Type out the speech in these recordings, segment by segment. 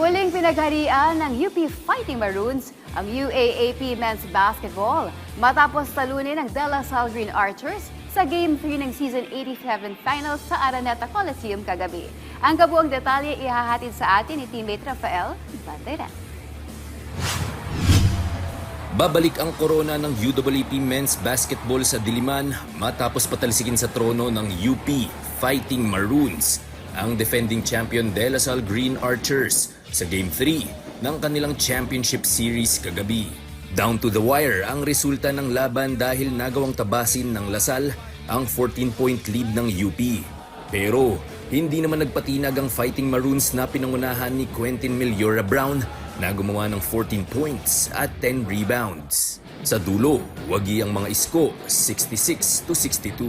Muling pinagharian ng UP Fighting Maroons ang UAAP Men's Basketball matapos talunin ng De La Salle Green Archers sa Game 3 ng Season 87 Finals sa Araneta Coliseum kagabi. Ang kabuang detalye ihahatid sa atin ni teammate Rafael Banderas. Babalik ang korona ng UAAP Men's Basketball sa Diliman matapos patalsikin sa trono ng UP Fighting Maroons ang defending champion De La Salle Green Archers sa Game 3 ng kanilang championship series kagabi. Down to the wire ang resulta ng laban dahil nagawang tabasin ng La Salle ang 14-point lead ng UP. Pero hindi naman nagpatinag ang Fighting Maroons na pinangunahan ni Quentin Meliora Brown na gumawa ng 14 points at 10 rebounds. Sa dulo, wagi ang mga isko 66-62.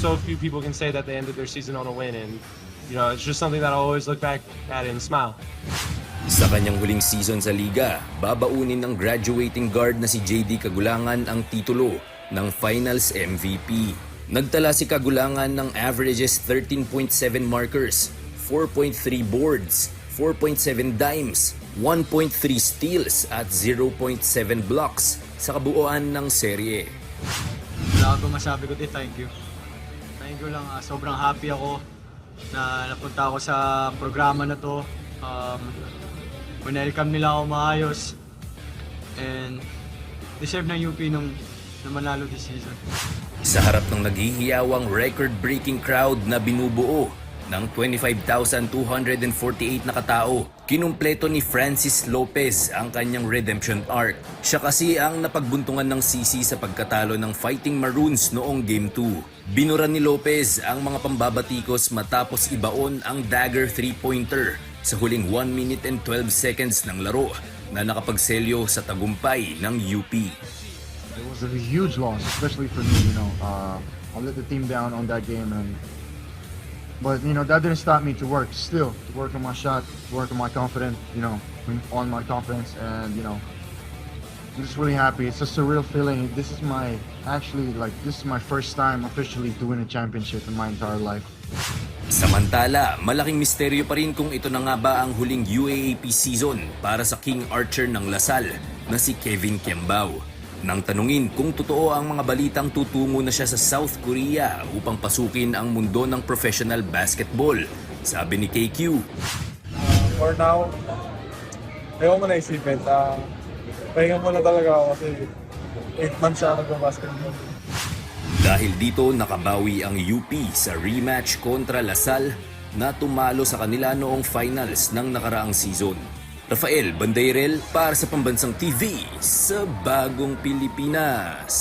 So few people can say that they ended their season on a win, and it's just something that I always look back at and smile. Sa kanyang huling season sa liga, babaunin ng graduating guard na si JD Kagulangan ang titulo ng Finals MVP. Nagtala si Kagulangan ng averages 13.7 markers, 4.3 boards, 4.7 dimes, 1.3 steals at 0.7 blocks sa kabuuan ng serye. Wala ko masabi kundi thank you. Thank you lang, sobrang happy ako na napunta ako sa programa na to. Welcome nila ako maayos and deserve ng UP na manalo this season. Sa harap ng naghihiyawang record-breaking crowd na binubuo ng 25,248 na katao, kinumpleto ni Francis Lopez ang kanyang redemption arc. Siya kasi ang napagbuntungan ng sisi sa pagkatalo ng Fighting Maroons noong Game 2. Binura ni Lopez ang mga pambabatikos matapos ibaon ang dagger 3-pointer sa huling 1 minute and 12 seconds ng laro na nakapagselyo sa tagumpay ng UP. It was a huge loss, especially for me. I let the team down on that game, but that didn't stop me to work on my shot, to work on my confidence, on my confidence, and I'm just really happy. It's a surreal feeling. This is my first time officially to win a championship in my entire life. Samantala, malaking misteryo pa rin kung ito na nga ba ang huling UAAP season para sa King Archer ng La Salle na si Kevin Kembao. Nang tanungin kung totoo ang mga balitang tutungo na siya sa South Korea upang pasukin ang mundo ng professional basketball, sabi ni KQ. For now, ayaw mo na isipin. Pahinga mo na talaga ako kasi 8 months siya nag-basketball. Dahil dito nakabawi ang UP sa rematch kontra La Salle na tumalo sa kanila noong finals ng nakaraang season. Rafael Banderas para sa Pambansang TV sa Bagong Pilipinas.